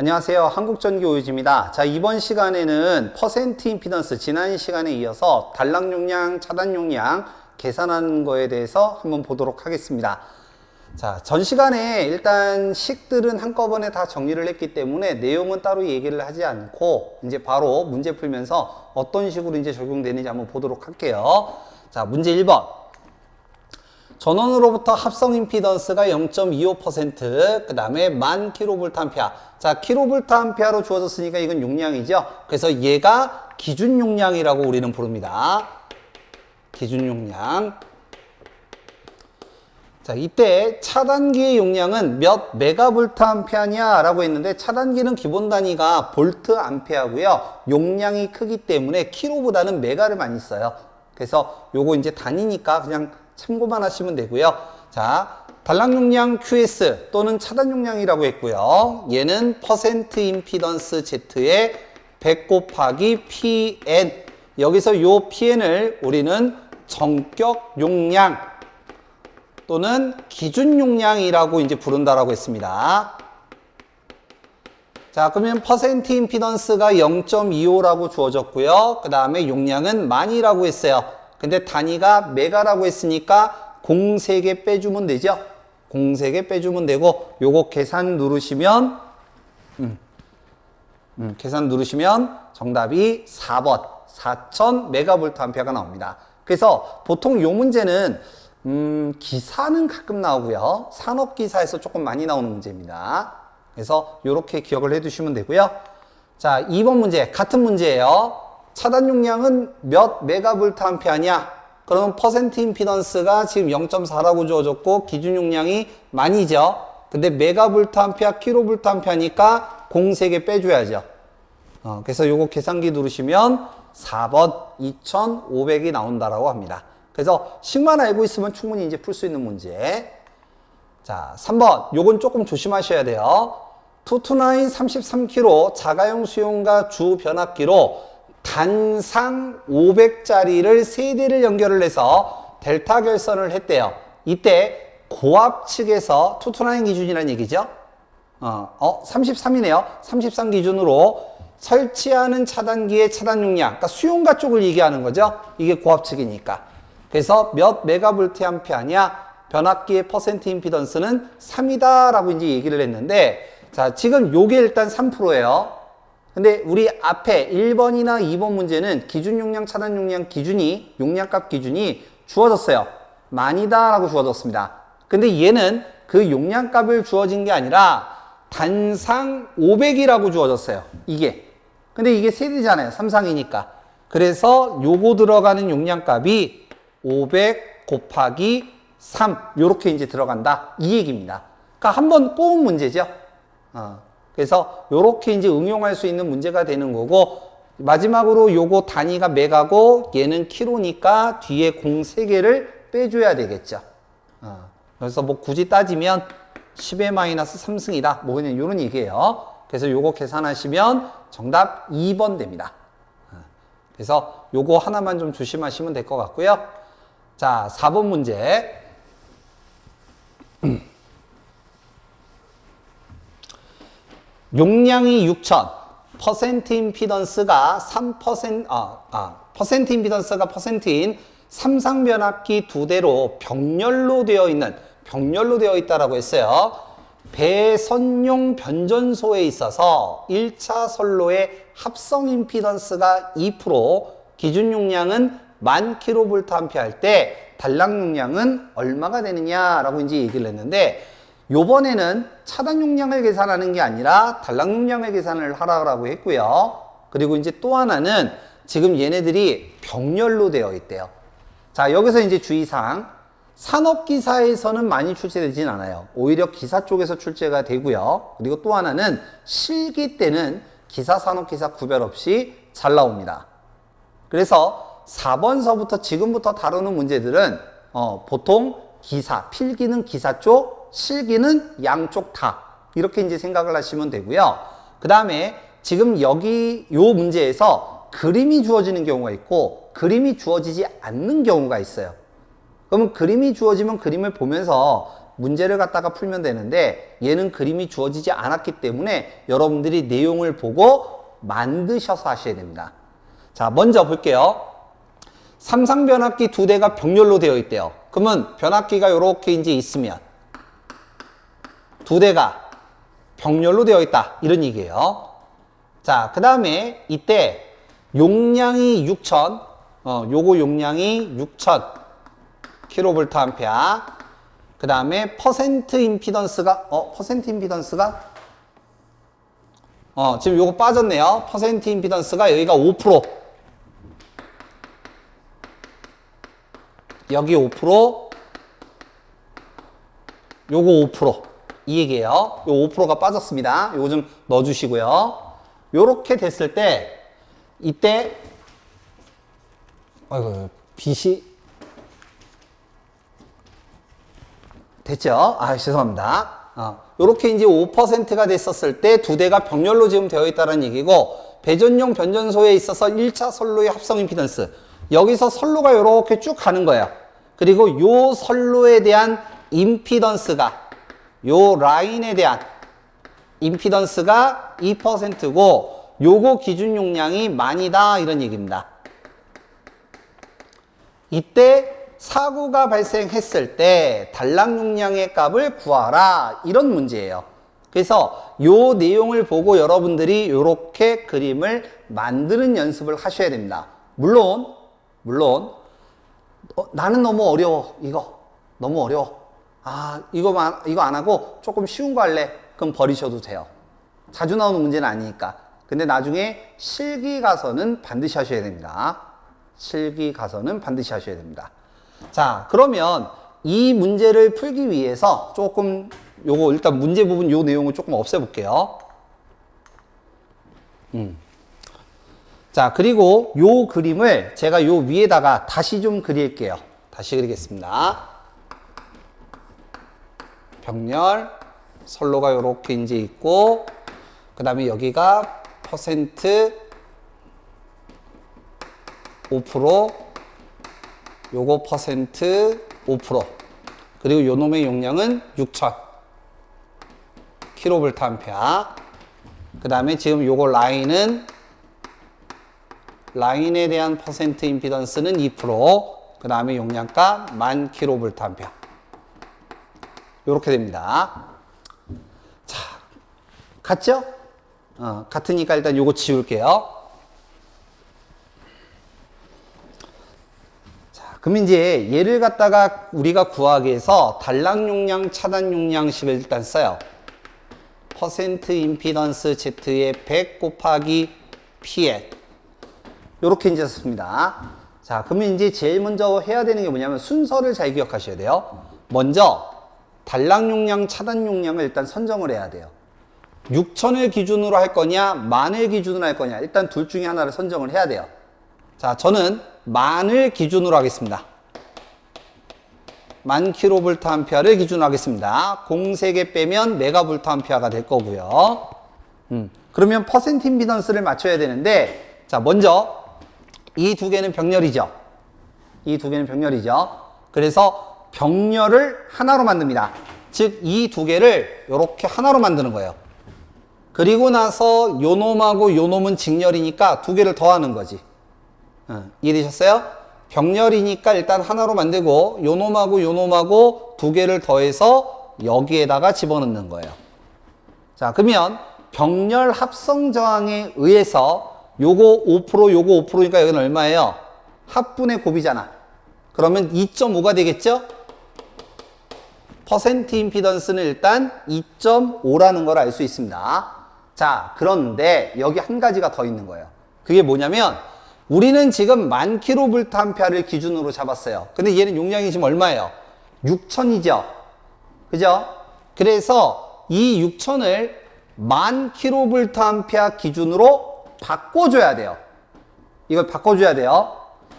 안녕하세요. 한국전기오유지입니다. 자, 이번 시간에는 퍼센트 임피던스, 지난 시간에 이어서 단락 용량, 차단 용량 계산하는 거에 대해서 한번 보도록 하겠습니다. 자, 전 시간에 일단 식들은 한꺼번에 다 정리를 했기 때문에 내용은 따로 얘기를 하지 않고 이제 바로 문제 풀면서 어떤 식으로 이제 적용되는지 한번 보도록 할게요. 자, 문제 1번. 전원으로부터 합성 임피던스가 0.25%, 그 다음에 1000kVA. 자, kVA로 주어졌으니까 이건 용량이죠. 그래서 얘가 기준 용량이라고 우리는 부릅니다. 기준 용량. 자, 이때 차단기의 용량은 몇 메가볼트암페어냐 라고 했는데, 차단기는 기본 단위가 볼트 암페어고요. 용량이 크기 때문에 키로보다는 메가를 많이 써요. 그래서 요거 이제 단위니까 그냥 참고만 하시면 되고요. 자, 단락 용량 QS 또는 차단 용량이라고 했고요. 얘는 퍼센트 임피던스 Z의 100 곱하기 PN. 여기서 요 PN을 우리는 정격 용량 또는 기준 용량이라고 이제 부른다라고 했습니다. 자, 그러면 퍼센트 임피던스가 0.25라고 주어졌고요. 그 다음에 용량은 만이라고 했어요. 근데 단위가 메가라고 했으니까 공 3개 빼주면 되죠. 공 3개 빼주면 되고, 요거 계산 누르시면 계산 누르시면 정답이 4번 4000 메가볼트 암페어가 나옵니다. 그래서 보통 요 문제는 기사는 가끔 나오고요. 산업기사에서 조금 많이 나오는 문제입니다. 그래서 요렇게 기억을 해 두시면 되고요. 자, 2번 문제 같은 문제예요. 차단 용량은 몇 메가볼트 암페어냐? 그러면 퍼센트 임피던스가 지금 0.4라고 주어졌고 기준 용량이 만이죠. 근데 메가볼트 암페어, 킬로볼트 암페어니까 공 3개 빼줘야죠. 그래서 요거 계산기 누르시면 4번 2500이 나온다라고 합니다. 그래서 식만 알고 있으면 충분히 이제 풀 수 있는 문제. 자, 3번 요건 조금 조심하셔야 돼요. 투투나인 33kg 자가용 수용과 주 변압기로 단상 500짜리를 3대를 연결을 해서 델타 결선을 했대요. 이때 고압 측에서 투투나인 기준이라는 얘기죠. 33이네요. 33 기준으로 설치하는 차단기의 차단 용량, 그러니까 수용가 쪽을 얘기하는 거죠. 이게 고압 측이니까. 그래서 몇 메가볼트 암페어냐? 변압기의 퍼센트 임피던스는 3이다 라고 이제 얘기를 했는데, 자, 지금 요게 일단 3%예요. 근데 우리 앞에 1번이나 2번 문제는 기준 용량, 차단 용량 기준이, 용량값 기준이 주어졌어요. 만이다 라고 주어졌습니다. 근데 얘는 그 용량값을 주어진 게 아니라 단상 500이라고 주어졌어요. 이게. 근데 이게 세대잖아요. 삼상이니까. 그래서 요거 들어가는 용량값이 500 곱하기 3. 요렇게 이제 들어간다. 이 얘기입니다. 그러니까 한번 꼬은 문제죠. 그래서 요렇게 이제 응용할 수 있는 문제가 되는 거고, 마지막으로 요거 단위가 메가고 얘는 키로니까 뒤에 공 3개를 빼줘야 되겠죠. 그래서 뭐 굳이 따지면 10의 마이너스 3승이다. 뭐 그냥 요런 얘기예요. 그래서 요거 계산하시면 정답 2번 됩니다. 그래서 요거 하나만 좀 조심하시면 될 것 같고요. 자, 4번 문제. 용량이 6000, 퍼센트 임피던스가 3%, 퍼센트 임피던스가 퍼센트인 삼상 변압기 2대로 병렬로 되어 있다라고 했어요. 배선용 변전소에 있어서 1차 선로의 합성 임피던스가 2%, 기준 용량은 1000kVA 할 때 단락 용량은 얼마가 되느냐라고 이제 얘기를 했는데, 요번에는 차단 용량을 계산하는 게 아니라 단락 용량을 계산을 하라고 했고요. 그리고 이제 또 하나는 지금 얘네들이 병렬로 되어 있대요. 자, 여기서 이제 주의사항. 산업기사에서는 많이 출제되진 않아요. 오히려 기사 쪽에서 출제가 되고요. 그리고 또 하나는 실기 때는 기사, 산업기사 구별 없이 잘 나옵니다. 그래서 4번서부터 지금부터 다루는 문제들은 보통 기사, 필기는 기사 쪽, 실기는 양쪽 다. 이렇게 이제 생각을 하시면 되고요. 그 다음에 지금 여기 요 문제에서 그림이 주어지는 경우가 있고 그림이 주어지지 않는 경우가 있어요. 그러면 그림이 주어지면 그림을 보면서 문제를 갖다가 풀면 되는데 얘는 그림이 주어지지 않았기 때문에 여러분들이 내용을 보고 만드셔서 하셔야 됩니다. 자, 먼저 볼게요. 삼상 변압기 두 대가 병렬로 되어 있대요. 그러면 변압기가 이렇게 이제 있으면 두 대가 병렬로 되어 있다. 이런 얘기예요. 자, 그 다음에 이때 용량이 6000, 요거 용량이 6000 킬로볼트 암페어. 그 다음에 퍼센트 임피던스가, 퍼센트 임피던스가, 지금 요거 빠졌네요. 퍼센트 임피던스가 여기가 5%. 여기 5%, 요거 5%. 이 얘기예요. 요 5%가 빠졌습니다. 요거 좀 넣어주시고요. 요렇게 됐을 때, 이때, 아이고, 빛이, 됐죠? 아, 죄송합니다. 요렇게 이제 5%가 됐었을 때 두 대가 병렬로 지금 되어 있다는 얘기고, 배전용 변전소에 있어서 1차 선로의 합성 임피던스. 여기서 선로가 요렇게 쭉 가는 거예요. 그리고 요 선로에 대한 임피던스가, 요 라인에 대한 임피던스가 2%고, 요거 기준 용량이 만이다. 이런 얘기입니다. 이때 사고가 발생했을 때 단락 용량의 값을 구하라. 이런 문제예요. 그래서 요 내용을 보고 여러분들이 요렇게 그림을 만드는 연습을 하셔야 됩니다. 물론 나는 너무 어려워. 이거 너무 어려워. 이거 안 하고 조금 쉬운 거 할래. 그럼 버리셔도 돼요. 자주 나오는 문제는 아니니까. 근데 나중에 실기 가서는 반드시 하셔야 됩니다. 실기 가서는 반드시 하셔야 됩니다. 자, 그러면 이 문제를 풀기 위해서 조금 요거 일단 문제 부분 요 내용을 조금 없애볼게요. 자, 그리고 요 그림을 제가 요 위에다가 다시 좀 그릴게요. 다시 그리겠습니다. 병렬, 선로가 요렇게 이제 있고, 그 다음에 여기가 퍼센트 5%, 요거 퍼센트 5%, 그리고 요 놈의 용량은 6000 킬로볼트 암페어. 그 다음에 지금 요거 라인에 대한 퍼센트 임피던스는 2%, 그 다음에 용량값 10,000 킬로볼트 암페어. 요렇게 됩니다. 자, 같죠? 같으니까 일단 요거 지울게요. 그럼 이제 얘를 갖다가 우리가 구하기 위해서 단락 용량, 차단 용량식을 일단 써요. 퍼센트 임피던스 Z의 100 곱하기 PL. 요렇게 이제 썼습니다. 자, 그러면 이제 제일 먼저 해야 되는 게 뭐냐면 순서를 잘 기억하셔야 돼요. 먼저 단락 용량, 차단 용량을 일단 선정을 해야 돼요. 6000을 기준으로 할 거냐, 10,000을 기준으로 할 거냐. 일단 둘 중에 하나를 선정을 해야 돼요. 자, 저는 10,000을 기준으로 하겠습니다. 10,000 킬로볼트 암페어를 기준으로 하겠습니다. 공 3개 빼면 메가볼트 암페어가 될 거고요. 그러면 퍼센트 임피던스를 맞춰야 되는데, 자, 먼저 이 두 개는 병렬이죠. 이 두 개는 병렬이죠. 그래서 병렬을 하나로 만듭니다. 즉, 이 두 개를 이렇게 하나로 만드는 거예요. 그리고 나서 요 놈하고 요 놈은 직렬이니까 두 개를 더하는 거지. 이해되셨어요? 병렬이니까 일단 하나로 만들고 요 놈하고 요 놈하고 두 개를 더해서 여기에다가 집어넣는 거예요. 자, 그러면 병렬 합성 저항에 의해서 요거 5%, 요거 5%니까 여기는 얼마예요? 합분의 곱이잖아. 그러면 2.5가 되겠죠? 퍼센트 임피던스는 일단 2.5라는 걸 알 수 있습니다. 자, 그런데 여기 한 가지가 더 있는 거예요. 그게 뭐냐면 우리는 지금 10,000 킬로볼트 암페어를 기준으로 잡았어요. 근데 얘는 용량이 지금 얼마예요? 6000이죠. 그죠? 그래서 이 6000을 10,000 킬로볼트 암페어 기준으로 바꿔줘야 돼요. 이걸 바꿔줘야 돼요.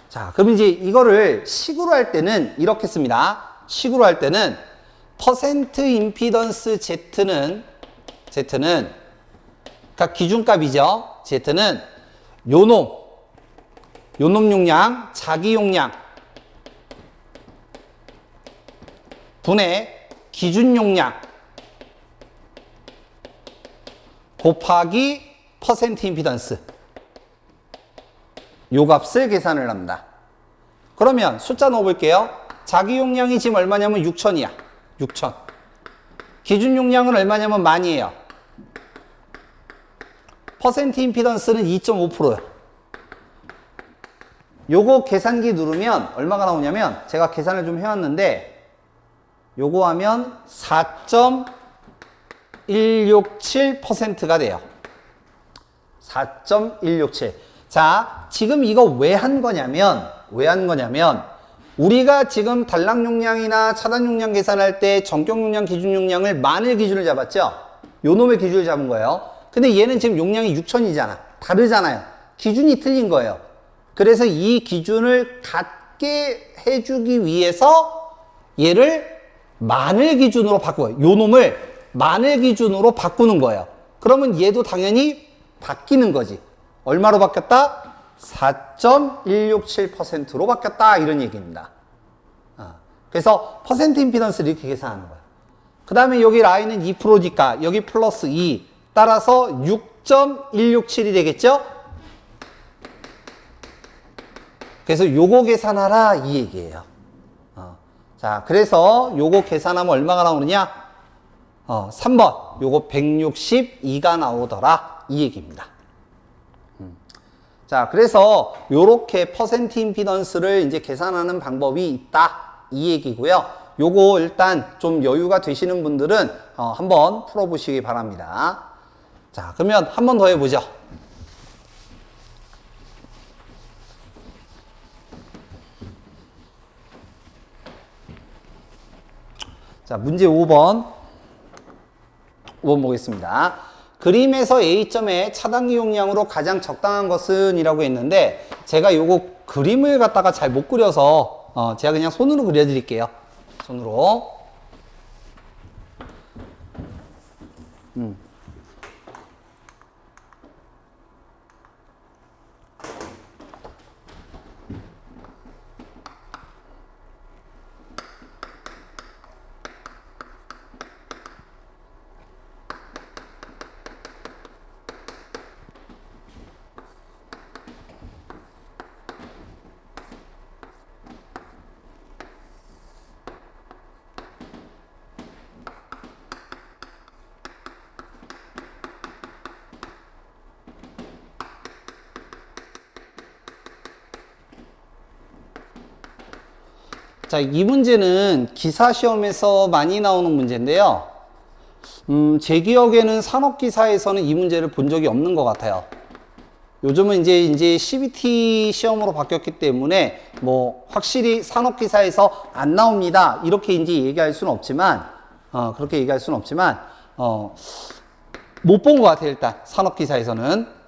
자, 그럼 이제 이거를 식으로 할 때는 이렇게 씁니다. 식으로 할 때는 퍼센트 임피던스 Z는 그러니까 기준값이죠. Z는 요놈 용량, 자기 용량 분의 기준 용량 곱하기 퍼센트 임피던스 요 값을 계산을 합니다. 그러면 숫자 넣어볼게요. 자기 용량이 지금 얼마냐면 6,000이야. 6,000. 기준 용량은 얼마냐면 10,000이에요. 퍼센트 임피던스는 2.5%요. 요거 계산기 누르면 얼마가 나오냐면 제가 계산을 좀 해왔는데 요거 하면 4.167%가 돼요. 4.167. 자, 지금 이거 왜 한 거냐면 우리가 지금 단락 용량이나 차단 용량 계산할 때 전격 용량, 기준 용량을 만을 기준을 잡았죠? 요 놈의 기준을 잡은 거예요. 근데 얘는 지금 용량이 6,000이잖아. 다르잖아요. 기준이 틀린 거예요. 그래서 이 기준을 같게 해주기 위해서 얘를 만을 기준으로 바꾸어요. 요 놈을 만을 기준으로 바꾸는 거예요. 그러면 얘도 당연히 바뀌는 거지. 얼마로 바뀌었다? 4.167%로 바뀌었다. 이런 얘기입니다. 그래서 퍼센트 임피던스를 이렇게 계산하는 거예요. 그 다음에 여기 라인은 2%니까 여기 플러스 2. 따라서 6.167이 되겠죠? 그래서 요거 계산하라 이 얘기예요. 자, 그래서 요거 계산하면 얼마가 나오느냐? 3번. 요거 162가 나오더라. 이 얘기입니다. 자, 그래서 요렇게 퍼센트 임피던스를 이제 계산하는 방법이 있다. 이 얘기고요. 요거 일단 좀 여유가 되시는 분들은 한번 풀어보시기 바랍니다. 자, 그러면 한 번 더 해보죠. 자, 문제 5번 보겠습니다. 그림에서 A점의 차단기 용량으로 가장 적당한 것은 이라고 했는데 제가 요거 그림을 갖다가 잘 못 그려서 제가 그냥 손으로 그려드릴게요. 손으로. 자, 이 문제는 기사 시험에서 많이 나오는 문제인데요. 제 기억에는 산업기사에서는 이 문제를 본 적이 없는 것 같아요. 요즘은 이제 CBT 시험으로 바뀌었기 때문에 뭐 확실히 산업기사에서 안 나옵니다. 이렇게 이제 얘기할 수는 없지만, 그렇게 얘기할 수는 없지만, 못 본 것 같아요. 일단 산업기사에서는.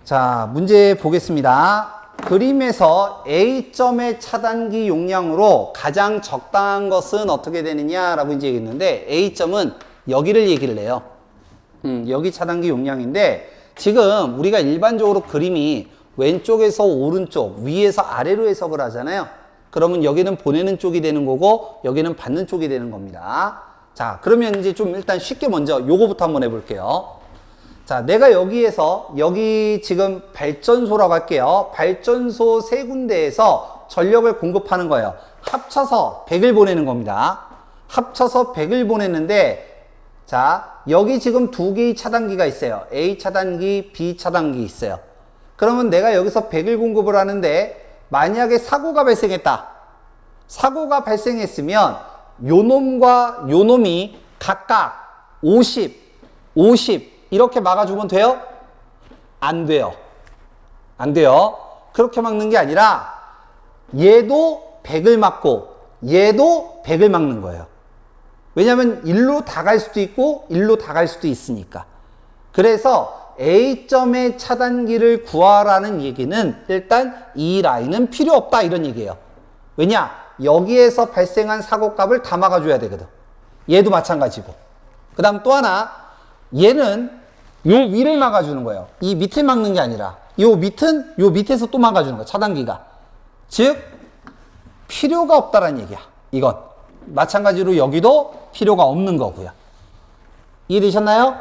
자, 문제 보겠습니다. 그림에서 A점의 차단기 용량으로 가장 적당한 것은 어떻게 되느냐라고 이제 얘기했는데 A점은 여기를 얘기를 해요. 여기 차단기 용량인데 지금 우리가 일반적으로 그림이 왼쪽에서 오른쪽, 위에서 아래로 해석을 하잖아요. 그러면 여기는 보내는 쪽이 되는 거고 여기는 받는 쪽이 되는 겁니다. 자, 그러면 이제 좀 일단 쉽게 먼저 요거부터 한번 해볼게요. 자, 내가 여기 지금 발전소라고 할게요. 발전소 세 군데에서 전력을 공급하는 거예요. 합쳐서 100을 보내는 겁니다. 합쳐서 100을 보냈는데, 자, 여기 지금 두 개의 차단기가 있어요. A 차단기, B 차단기 있어요. 그러면 내가 여기서 100을 공급을 하는데, 만약에 사고가 발생했다. 사고가 발생했으면, 요 놈과 요 놈이 각각 50, 이렇게 막아주면 돼요? 안 돼요. 안 돼요. 그렇게 막는 게 아니라 얘도 100을 막고 얘도 100을 막는 거예요. 왜냐하면 일로 다 갈 수도 있고 일로 다 갈 수도 있으니까. 그래서 A점의 차단기를 구하라는 얘기는 일단 이 라인은 필요 없다 이런 얘기예요. 왜냐? 여기에서 발생한 사고값을 다 막아줘야 되거든. 얘도 마찬가지고. 그 다음 또 하나, 얘는 요 위를 막아주는 거예요. 이 밑을 막는 게 아니라 요 밑에서 또 막아주는 거야. 차단기가. 즉 필요가 없다라는 얘기야. 이건 마찬가지로 여기도 필요가 없는 거고요. 이해되셨나요?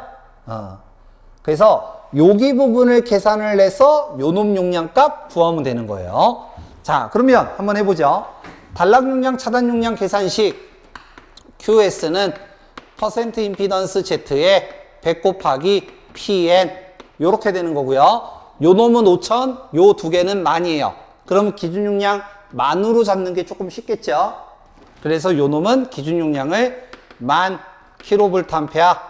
그래서 여기 부분을 계산을 해서 요놈 용량값 구하면 되는 거예요. 자, 그러면 한번 해보죠. 단락 용량, 차단 용량 계산식 QS는 퍼센트 임피던스 Z에 100 곱하기 PN 요렇게 되는 거고요. 요 놈은 5,000, 요 두 개는 만이에요. 그럼 기준 용량 만으로 잡는 게 조금 쉽겠죠. 그래서 요 놈은 기준 용량을 10,000kVA.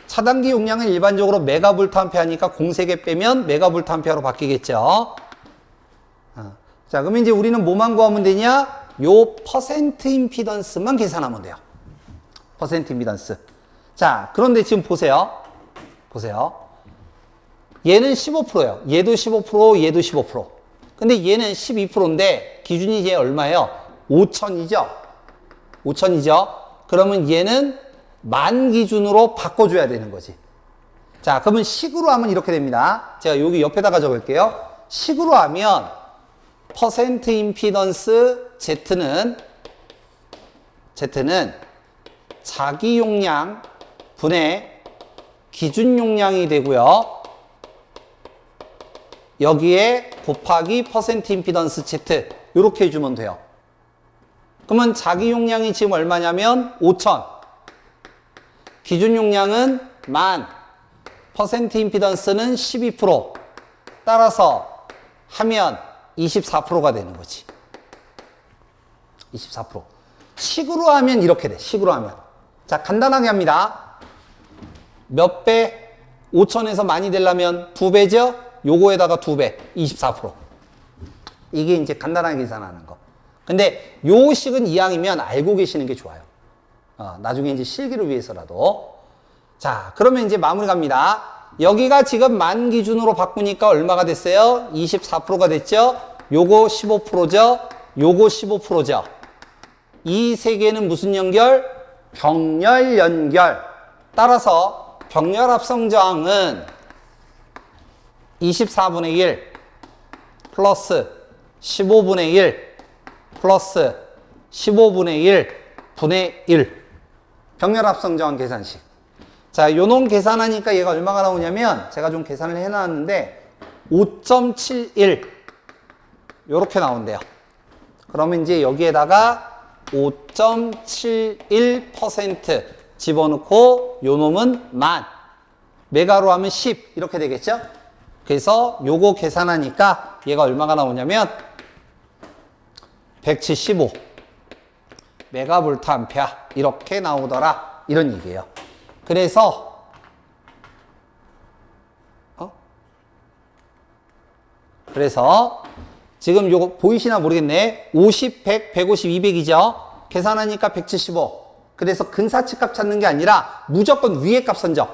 차단기 용량은 일반적으로 메가볼트암페어니까 공세개 빼면 메가볼트암페어로 바뀌겠죠. 자, 그럼 이제 우리는 뭐만 구하면 되냐? 요 퍼센트 임피던스만 계산하면 돼요. 퍼센트 임피던스. 자, 그런데 지금 보세요. 얘는 15%예요. 얘도 15%, 얘도 15%. 근데 얘는 12%인데 기준이 얘 얼마예요? 5,000이죠? 5,000이죠? 그러면 얘는 만 기준으로 바꿔줘야 되는 거지. 자, 그러면 식으로 하면 이렇게 됩니다. 제가 여기 옆에다가 적을게요. 식으로 하면 퍼센트 임피던스 Z는 자기 용량 분의 기준 용량이 되고요. 여기에 곱하기 퍼센트 임피던스 Z 이렇게 해주면 돼요. 그러면 자기 용량이 지금 얼마냐면 5,000. 기준 용량은 10,000. 퍼센트 임피던스는 12%. 따라서 하면 24%가 되는 거지. 24%. 식으로 하면 이렇게 돼. 식으로 하면. 자, 간단하게 합니다. 몇 배? 5,000에서 많이 되려면 2배죠? 요거에다가 2배. 24%. 이게 이제 간단하게 계산하는 거. 근데 요 식은 이왕이면 알고 계시는 게 좋아요. 나중에 이제 실기를 위해서라도. 자, 그러면 이제 마무리 갑니다. 여기가 지금 만 기준으로 바꾸니까 얼마가 됐어요? 24%가 됐죠? 요거 15%죠? 요거 15%죠? 이 세 개는 무슨 연결? 병렬 연결. 따라서 병렬 합성 저항은 24분의 1 플러스 15분의 1 플러스 15분의 1 분의 1. 병렬 합성 저항 계산식. 자, 요놈 계산하니까 얘가 얼마가 나오냐면 제가 좀 계산을 해놨는데 5.71 요렇게 나온대요. 그러면 이제 여기에다가 5.71% 집어넣고 요놈은 만, 메가로 하면 10 이렇게 되겠죠? 그래서 요거 계산하니까 얘가 얼마가 나오냐면 175 메가볼트 암페어 이렇게 나오더라 이런 얘기예요. 그래서 지금 요거 보이시나 모르겠네. 50, 100, 150, 200이죠. 계산하니까 175. 그래서 근사치 값 찾는 게 아니라 무조건 위에 값 선정.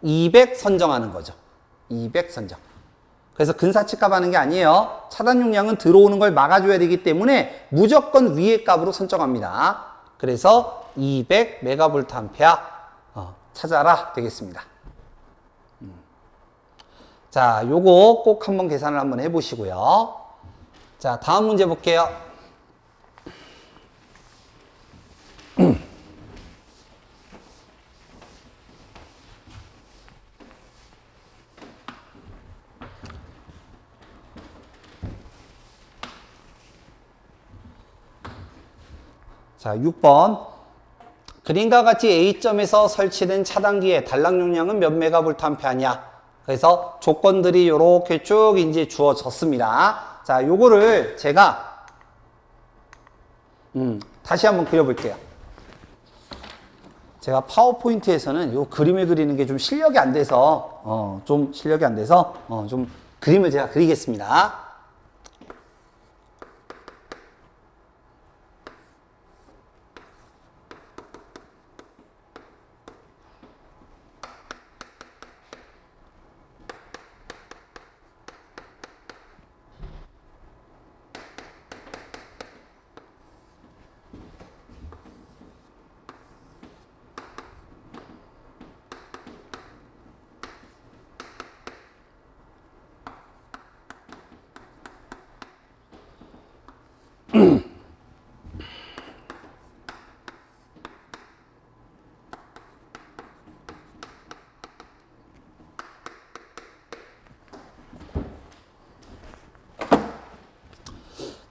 200 선정하는 거죠. 200 선정. 그래서 근사치 값 하는 게 아니에요. 차단 용량은 들어오는 걸 막아줘야 되기 때문에 무조건 위에 값으로 선정합니다. 그래서 200 메가볼트 암페어 찾아라 되겠습니다. 자, 요거 꼭 한번 계산을 한번 해보시고요. 자, 다음 문제 볼게요. 자, 6번. 그림과 같이 A점에서 설치된 차단기의 단락 용량은 몇 메가볼트 암페어냐? 그래서 조건들이 이렇게 쭉 이제 주어졌습니다. 자, 요거를 제가 다시 한번 그려볼게요. 제가 파워포인트에서는 요 그림을 그리는 게 좀 실력이 안 돼서 좀 그림을 제가 그리겠습니다.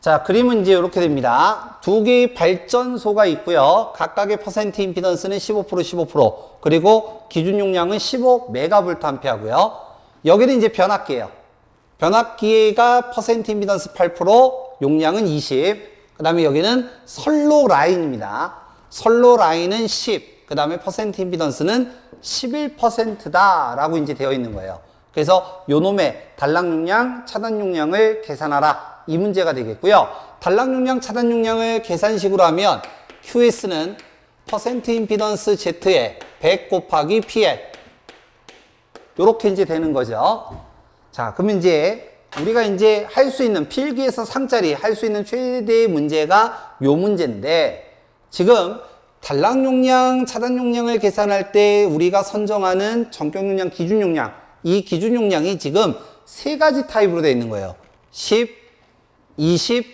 자, 그림은 이제 이렇게 됩니다. 두 개의 발전소가 있고요. 각각의 퍼센트 임피던스는 15%, 15%, 그리고 기준 용량은 15메가볼트 암페어고요. 여기는 이제 변압기예요. 변압기가 퍼센트 임피던스 8%, 용량은 20. 그 다음에 여기는 선로 라인입니다. 선로 라인은 10. 그 다음에 퍼센트 임피던스는 11%다 라고 이제 되어 있는 거예요. 그래서 요놈의 단락 용량, 차단 용량을 계산하라. 이 문제가 되겠고요. 단락 용량, 차단 용량을 계산식으로 하면 QS는 퍼센트 임피던스 Z에 100 곱하기 PL. 요렇게 이제 되는 거죠. 자, 그러면 이제 우리가 이제 할 수 있는 필기에서 상짜리 할 수 있는 최대의 문제가 요 문제인데, 지금 단락 용량, 차단 용량을 계산할 때 우리가 선정하는 전격 용량, 기준 용량, 이 기준 용량이 지금 세 가지 타입으로 되어 있는 거예요. 10, 20,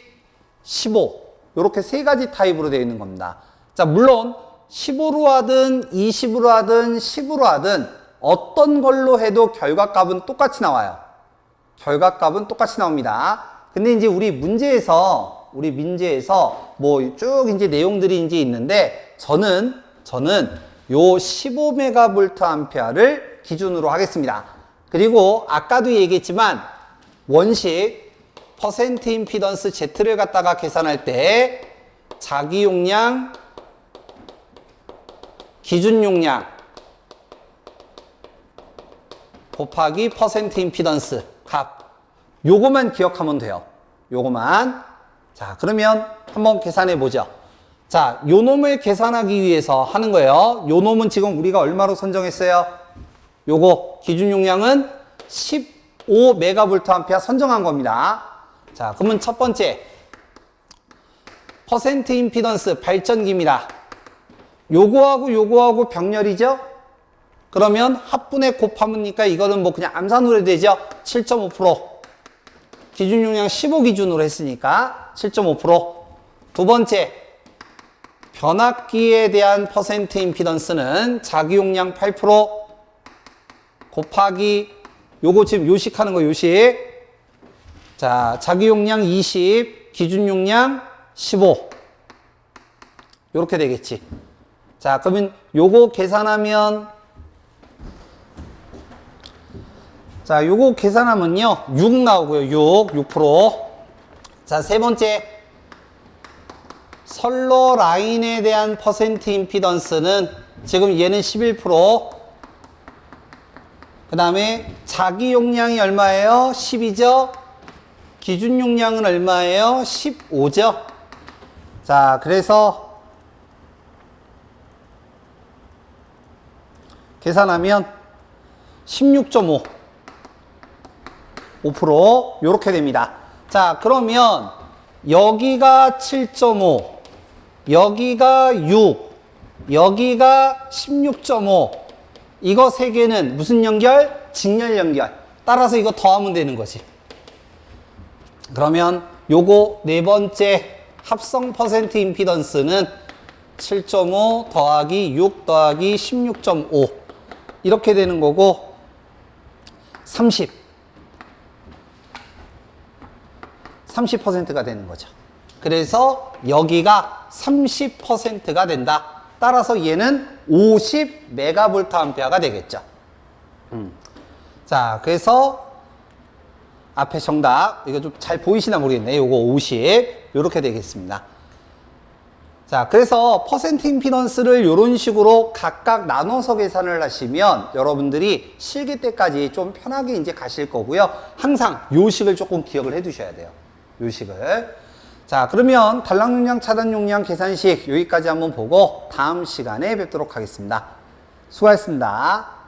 15. 이렇게 세 가지 타입으로 되어 있는 겁니다. 자, 물론 15로 하든 20으로 하든 10으로 하든 어떤 걸로 해도 결과값은 똑같이 나와요. 결과값은 똑같이 나옵니다. 근데 이제 우리 문제에서 뭐 쭉 이제 내용들이 이제 있는데, 저는 요 15메가볼트 암페어를 기준으로 하겠습니다. 그리고 아까도 얘기했지만 원식 퍼센트 임피던스 Z를 갖다가 계산할 때 자기 용량, 기준 용량 곱하기 퍼센트 임피던스 값, 요거만 기억하면 돼요. 요거만. 자, 그러면 한번 계산해 보죠. 자, 요 놈을 계산하기 위해서 하는 거예요. 요 놈은 지금 우리가 얼마로 선정했어요? 요거 기준 용량은 15메가볼트 암페어 선정한 겁니다. 자, 그러면 첫 번째 퍼센트 임피던스 발전기입니다. 요거하고 병렬이죠? 그러면 합분에 곱하면니까 이거는 뭐 그냥 암산으로 해도 되죠? 7.5%. 기준 용량 15 기준으로 했으니까 7.5%. 두 번째, 변압기에 대한 퍼센트 임피던스는 자기 용량 8% 곱하기 요거 지금 요식하는 거 요식. 자, 자기 용량 20, 기준 용량 15. 요렇게 되겠지. 자, 그러면 요거 계산하면, 자, 요거 계산하면요 6 나오고요. 6%. 자, 세 번째, 선로 라인에 대한 퍼센트 임피던스는 지금 얘는 11%. 그 다음에 자기 용량이 얼마예요? 10이죠? 기준 용량은 얼마예요? 15죠? 자, 그래서 계산하면 16.5, 5% 요렇게 됩니다. 자, 그러면 여기가 7.5, 여기가 6, 여기가 16.5. 이거 세 개는 무슨 연결? 직렬 연결. 따라서 이거 더하면 되는 거지. 그러면 요거 네 번째 합성 퍼센트 임피던스는 7.5 더하기 6 더하기 16.5 이렇게 되는 거고, 30%가 되는 거죠. 그래서 여기가 30%가 된다. 따라서 얘는 50메가볼트 암페어가 되겠죠. 자, 그래서 앞에 정답, 이거 좀 잘 보이시나 모르겠네. 요거 50, 요렇게 되겠습니다. 자, 그래서 퍼센트 임피던스를 요런 식으로 각각 나눠서 계산을 하시면 여러분들이 실기 때까지 좀 편하게 이제 가실 거고요. 항상 요식을 조금 기억을 해 두셔야 돼요. 요식을. 자, 그러면 단락 용량, 차단 용량 계산식 여기까지 한번 보고 다음 시간에 뵙도록 하겠습니다. 수고하셨습니다.